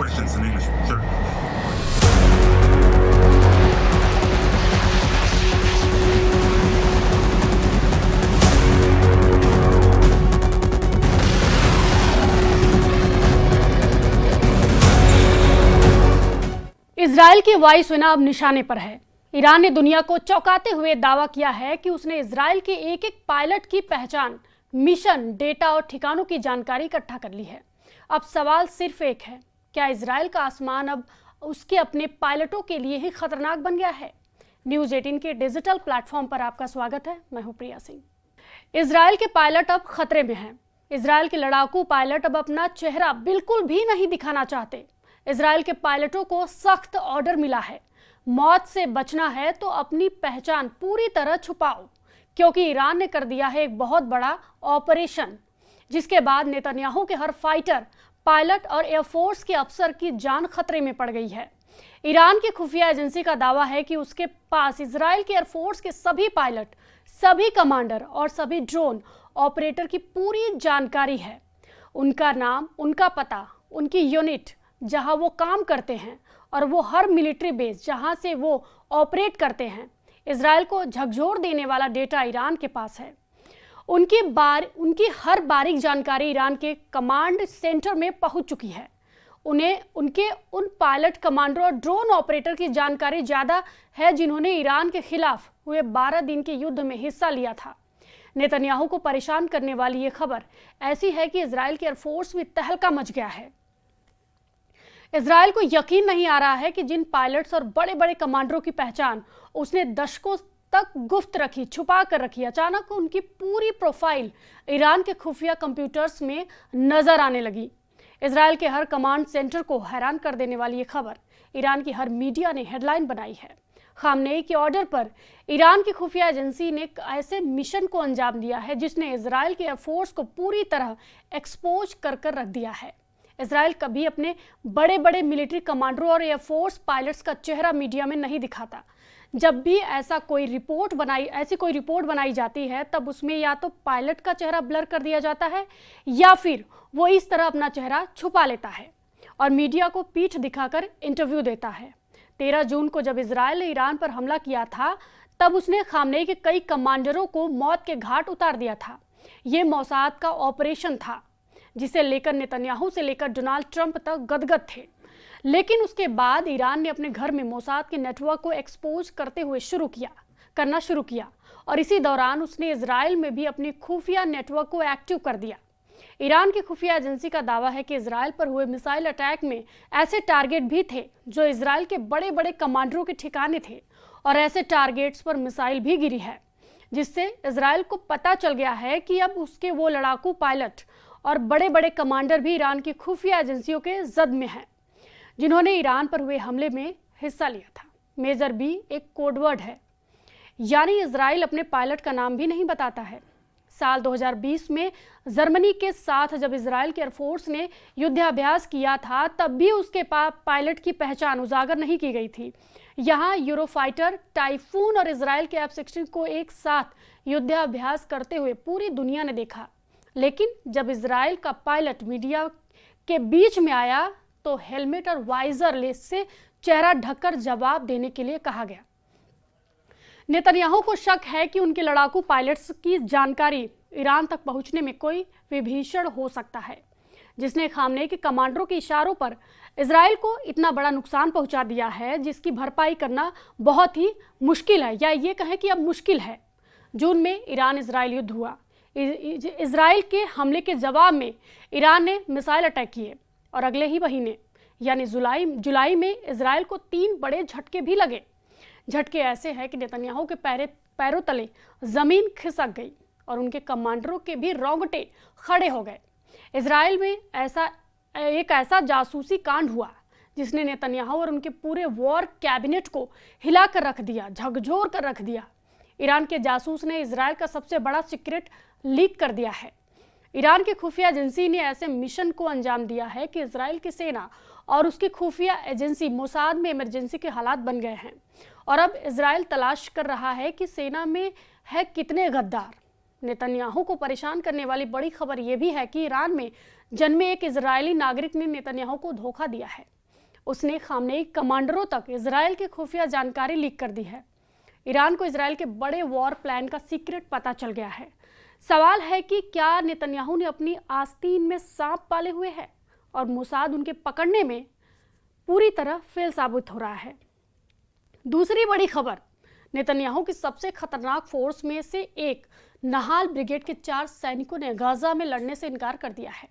questions in English, sure. Israel की वायुसेना अब निशाने पर है। ईरान ने दुनिया को चौंकाते हुए दावा किया है कि उसने इजराइल के एक एक पायलट की पहचान, मिशन, डेटा और ठिकानों की जानकारी इकट्ठा कर ली है। अब सवाल सिर्फ एक है, क्या इजराइल का आसमान अब उसके अपने पायलटों के लिए ही खतरनाक बन गया है? न्यूज़ 18 के डिजिटल प्लेटफॉर्म पर आपका स्वागत है। मैं हूं प्रिया सिंह। इजराइल के पायलट अब खतरे में हैं। इजराइल के लड़ाकू पायलट अब अपना चेहरा बिल्कुल भी नहीं दिखाना चाहते। इजराइल के पायलटों को सख्त ऑर्डर मिला है, मौत से बचना है तो अपनी पहचान पूरी तरह छुपाओ, क्योंकि ईरान ने कर दिया है एक बहुत बड़ा ऑपरेशन, जिसके बाद नेतन्याहू के हर फाइटर, पायलट और एयरफोर्स के अफसर की जान खतरे में पड़ गई है। ईरान की खुफिया एजेंसी का दावा है कि उसके पास इजराइल के एयरफोर्स के सभी पायलट, सभी कमांडर और सभी ड्रोन ऑपरेटर की पूरी जानकारी है। उनका नाम, उनका पता, उनकी यूनिट जहां वो काम करते हैं और वो हर मिलिट्री बेस जहां से वो ऑपरेट करते हैं। इजराइल को झकझोर देने वाला डेटा ईरान के पास है। उनकी हर बारीक जानकारी ईरान के कमांड सेंटर में पहुंच चुकी है। उन्हें उनके उन पायलट, कमांडर और ड्रोन ऑपरेटर की जानकारी ज़्यादा है जिन्होंने ईरान के खिलाफ हुए 12 दिन के युद्ध में हिस्सा लिया था। नेतन्याहू को परेशान करने वाली ये खबर ऐसी है कि इजराइल के एयरफोर्स में तहलका मच गया है। इजराइल को यकीन नहीं आ रहा है कि जिन पायलट्स और बड़े बड़े कमांडरों की पहचान उसने दशकों तक गुप्त रखी, छुपा कर रखी, अचानक उनकी पूरी प्रोफाइल ईरान के खुफिया कंप्यूटर्स में नजर आने लगी। इजराइल के हर कमांड सेंटर को हैरान कर देने वाली ये खबर ईरान की हर मीडिया ने हेडलाइन बनाई है। खामनेई के ऑर्डर पर ईरान की खुफिया एजेंसी ने ऐसे मिशन को अंजाम दिया है जिसने इजराइल के एयरफोर्स को पूरी तरह एक्सपोज कर रख दिया है। इजराइल कभी अपने बड़े बड़े मिलिट्री कमांडरों और एयरफोर्स पायलट्स का चेहरा मीडिया में नहीं दिखाता। जब भी ऐसी कोई रिपोर्ट बनाई जाती है, तब उसमें या तो पायलट का चेहरा ब्लर कर दिया जाता है या फिर वो इस तरह अपना चेहरा छुपा लेता है और मीडिया को पीठ दिखाकर इंटरव्यू देता है। 13 जून को जब इजराइल ने ईरान पर हमला किया था, तब उसने खामनेई के कई कमांडरों को मौत के घाट उतार दिया था। ये मोसाद का ऑपरेशन था जिसे लेकर नेतन्याहू से लेकर डोनाल्ड ट्रंप तक गदगद थे। लेकिन उसके बाद ईरान ने अपने घर में मोसाद के नेटवर्क को एक्सपोज करना शुरू किया और इसी दौरान उसने इजराइल में भी अपनी खुफिया नेटवर्क को एक्टिव कर दिया। ईरान की खुफिया एजेंसी का दावा है कि इजराइल पर हुए मिसाइल अटैक में ऐसे टारगेट भी थे जो इजराइल के बड़े बड़े कमांडरों के ठिकाने थे और ऐसे टारगेट्स पर मिसाइल भी गिरी है, जिससे इजराइल को पता चल गया है कि अब उसके वो लड़ाकू पायलट और बड़े बड़े कमांडर भी ईरान की खुफिया एजेंसियों के जद में हैं, जिन्होंने ईरान पर हुए हमले में हिस्सा लिया था। मेजर बी एक कोडवर्ड है, यानी इजराइल अपने पायलट का नाम भी नहीं बताता है। साल 2020 में जर्मनी के साथ जब इजराइल के एयरफोर्स ने युद्धाभ्यास किया था, तब भी उसके पायलट की पहचान उजागर नहीं की गई थी। यहाँ यूरोफाइटर, टाइफून और इजराइल के F-16 को एक साथ युद्धाभ्यास करते हुए पूरी दुनिया ने देखा। लेकिन जब इजराइल का पायलट मीडिया के बीच में आया तो हेलमेट और वाइजर लेस से चेहरा ढककर जवाब देने के लिए कहा गया। नेतन्याहू को शक है कि उनके लड़ाकू पायलट्स की जानकारी ईरान तक पहुंचने में कोई विभीषण हो सकता है, जिसने खामनेई के कमांडरों के इशारों पर इजराइल को इतना बड़ा नुकसान पहुंचा दिया है, जिसकी भरपाई करना बहुत ही मुश्किल है, या ये कहें कि अब मुश्किल है। जून में ईरान इजराइल युद्ध हुआ। इजराइल के हमले के जवाब में ईरान ने मिसाइल अटैक किए और अगले ही महीने यानी जुलाई में इजराइल को 3 बड़े झटके भी लगे। झटके ऐसे हैं कि नेतन्याहू के पैरों तले जमीन खिसक गई और उनके कमांडरों के भी रोंगटे खड़े हो गए। इजराइल में एक ऐसा जासूसी कांड हुआ जिसने नेतन्याहू और उनके पूरे वॉर कैबिनेट को हिला कर रख दिया, झकझोर कर रख दिया। ईरान के जासूस ने इजराइल का सबसे बड़ा सीक्रेट लीक कर दिया है। ईरान की खुफिया एजेंसी ने ऐसे मिशन को अंजाम दिया है कि इजराइल की सेना और उसकी खुफिया एजेंसी मोसाद में इमरजेंसी के हालात बन गए हैं और अब इजराइल तलाश कर रहा है कि सेना में है कितने गद्दार, नेतन्याहू को परेशान करने वाली बड़ी खबर यह भी है कि ईरान में जन्मे एक इजरायली नागरिक ने नेतन्याहू को धोखा दिया है। उसने खामनेई कमांडरों तक इजरायल की खुफिया जानकारी लीक कर दी है। ईरान को इजरायल के बड़े वॉर प्लान का सीक्रेट पता चल गया है। सवाल है कि क्या नेतन्याहू ने अपनी आस्तीन में सांप पाले हुए हैं और मोसाद उनके पकड़ने में पूरी तरह फेल साबित हो रहा है। दूसरी बड़ी खबर, नेतन्याहू की सबसे खतरनाक फोर्स में से एक नहाल ब्रिगेड के 4 सैनिकों ने गाजा में लड़ने से इनकार कर दिया है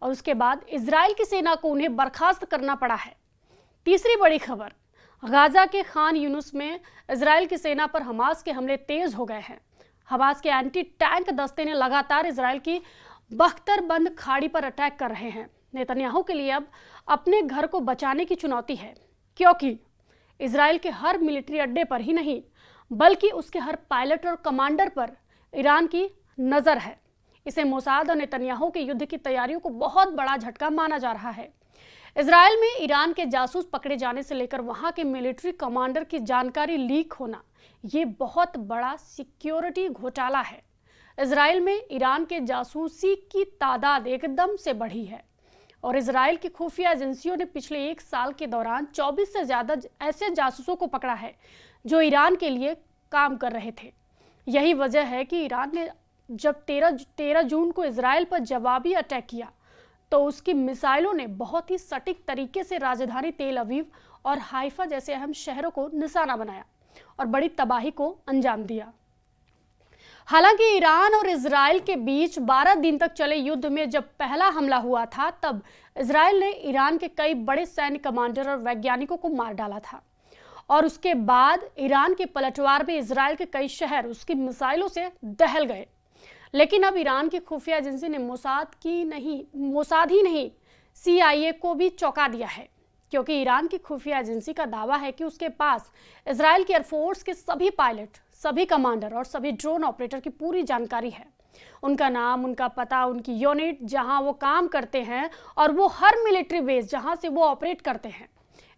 और उसके बाद इजरायल की सेना को उन्हें बर्खास्त करना पड़ा है। तीसरी बड़ी खबर, गाजा के खान यूनुस में इजरायल की सेना पर हमास के हमले तेज हो गए हैं। हमास के एंटी टैंक दस्ते ने लगातार इजरायल की बख्तरबंद खाड़ी पर अटैक कर रहे हैं। नेतन्याहू के लिए अब अपने घर को बचाने की चुनौती है, क्योंकि इजरायल के हर मिलिट्री अड्डे पर ही नहीं बल्कि उसके हर पायलट और कमांडर पर ईरान की नज़र है। इसे मोसाद और नेतन्याहू के युद्ध की तैयारियों को बहुत बड़ा झटका माना जा रहा है। इजरायल में ईरान के जासूस पकड़े जाने से लेकर वहां के मिलिट्री कमांडर की जानकारी लीक होना, ये बहुत बड़ा सिक्योरिटी घोटाला है। इजरायल में ईरान के जासूसी की तादाद एकदम से बढ़ी है और इजरायल की खुफिया एजेंसियों ने पिछले 1 साल के दौरान 24 से ज़्यादा ऐसे जासूसों को पकड़ा है जो ईरान के लिए काम कर रहे थे। यही वजह है कि ईरान ने जब 13 जून को इजरायल पर जवाबी अटैक किया तो उसकी मिसाइलों ने बहुत ही सटीक तरीके से राजधानी तेल अवीव और हाइफा जैसे अहम शहरों को निशाना बनाया और बड़ी तबाही को अंजाम दिया। हालांकि ईरान और इजरायल के बीच 12 दिन तक चले युद्ध में जब पहला हमला हुआ था तब इजरायल ने ईरान के कई बड़े सैन्य कमांडर और वैज्ञानिकों को मार डाला था और उसके बाद ईरान के पलटवार में इजरायल के कई शहर उसकी मिसाइलों से दहल गए। लेकिन अब ईरान की खुफिया एजेंसी ने मोसाद ही नहीं CIA को भी चौंका दिया है, क्योंकि ईरान की खुफिया एजेंसी का दावा है कि उसके पास इजरायल की एयरफोर्स के सभी पायलट, सभी कमांडर और सभी ड्रोन ऑपरेटर की पूरी जानकारी है। उनका नाम, उनका पता, उनकी यूनिट जहां वो काम करते हैं और वो हर मिलिट्री बेस जहां से वो ऑपरेट करते हैं।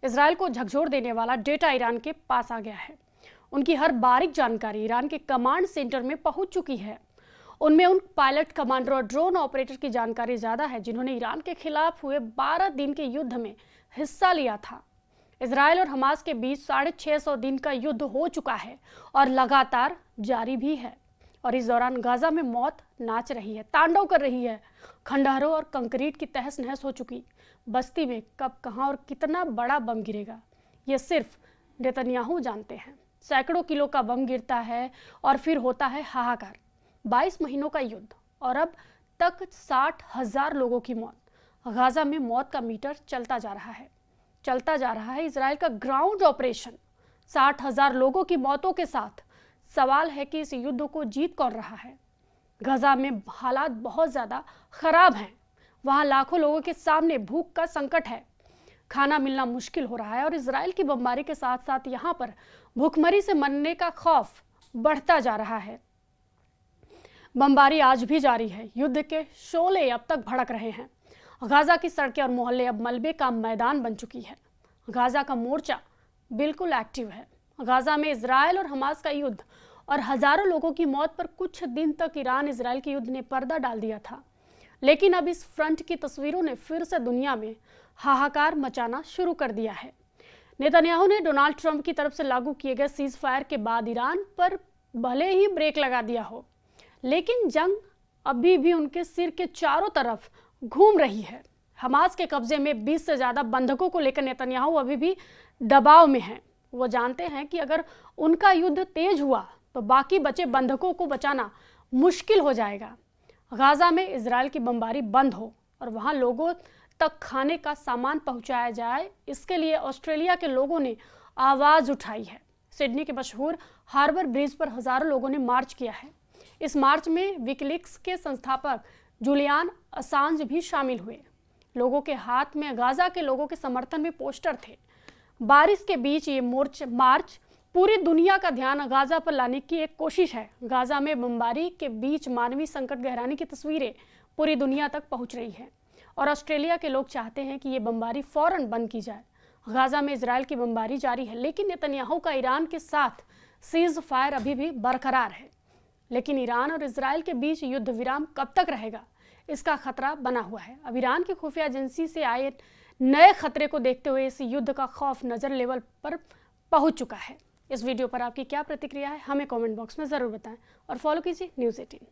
इजरायल को झकझोर देने वाला डेटा ईरान के पास आ गया है। उनकी हर बारीक जानकारी ईरान के कमांड सेंटर में पहुंच चुकी है। उनमें उन पायलट, कमांडर और ड्रोन ऑपरेटर की जानकारी ज़्यादा है जिन्होंने ईरान के खिलाफ हुए 12 दिन के युद्ध में हिस्सा लिया था। इजरायल और हमास के बीच 650 दिन का युद्ध हो चुका है और लगातार जारी भी है। और इस दौरान गाजा में मौत नाच रही है, तांडव कर रही है। खंडहरों और कंक्रीट की तहस नहस हो चुकी बस्ती में कब, कहां और कितना बड़ा बम गिरेगा, ये सिर्फ नेतन्याहू जानते हैं। सैकड़ों किलो का बम गिरता है और फिर होता है हाहाकार। 22 महीनों का युद्ध और अब तक 60,000 लोगों की मौत। गाजा में मौत का मीटर चलता जा रहा है। इजरायल का ग्राउंड ऑपरेशन 60,000 लोगों की मौतों के साथ। सवाल है कि इस युद्ध को जीत कौन रहा है। गाजा में हालात बहुत ज़्यादा खराब हैं। वहाँ लाखों लोगों के सामने भूख का संकट है, खाना मिलना मुश्किल हो रहा है और इजरायल की बमबारी के साथ साथ यहाँ पर भूखमरी से मरने का खौफ बढ़ता जा रहा है। बमबारी आज भी जारी है। युद्ध के शोले अब तक भड़क रहे हैं। गाजा की सड़कें और मोहल्ले अब मलबे का मैदान बन चुकी है। गाजा का मोर्चा बिल्कुल एक्टिव है। गाजा में इजरायल और हमास का युद्ध और हजारों लोगों की मौत पर कुछ दिन तक ईरान इजरायल के युद्ध ने पर्दा डाल दिया था, लेकिन अब इस फ्रंट की तस्वीरों ने फिर से दुनिया में हाहाकार मचाना शुरू कर दिया है। नेतन्याहू ने डोनाल्ड ट्रंप की तरफ से लागू किए गए सीज फायर के बाद ईरान पर भले ही ब्रेक लगा दिया हो, लेकिन जंग अभी भी उनके सिर के चारों तरफ घूम रही है। हमास के कब्जे में 20 से ज़्यादा बंधकों को लेकर नेतन्याहू अभी भी दबाव में हैं। वो जानते हैं कि अगर उनका युद्ध तेज हुआ तो बाकी बचे बंधकों को बचाना मुश्किल हो जाएगा। गाजा में इजरायल की बमबारी बंद हो और वहाँ लोगों तक खाने का सामान पहुँचाया जाए, इसके लिए ऑस्ट्रेलिया के लोगों ने आवाज़ उठाई है। सिडनी के मशहूर हार्बर ब्रिज पर हज़ारों लोगों ने मार्च किया है। इस मार्च में विकिलीक्स के संस्थापक जूलियन असांज भी शामिल हुए। लोगों के हाथ में गाजा के लोगों के समर्थन में पोस्टर थे। बारिश के बीच ये मार्च पूरी दुनिया का ध्यान गाजा पर लाने की एक कोशिश है। गाजा में बमबारी के बीच मानवीय संकट गहराने की तस्वीरें पूरी दुनिया तक पहुंच रही हैं और ऑस्ट्रेलिया के लोग चाहते हैं कि ये बमबारी फौरन बंद की जाए। गाजा में इजरायल की बमबारी जारी है, लेकिन नेतन्याहू का ईरान के साथ सीज फायर अभी भी बरकरार है। लेकिन ईरान और इजराइल के बीच युद्ध विराम कब तक रहेगा, इसका खतरा बना हुआ है। अब ईरान की खुफिया एजेंसी से आए नए खतरे को देखते हुए इस युद्ध का खौफ नजर लेवल पर पहुंच चुका है। इस वीडियो पर आपकी क्या प्रतिक्रिया है, हमें कमेंट बॉक्स में जरूर बताएं और फॉलो कीजिए न्यूज़ 18।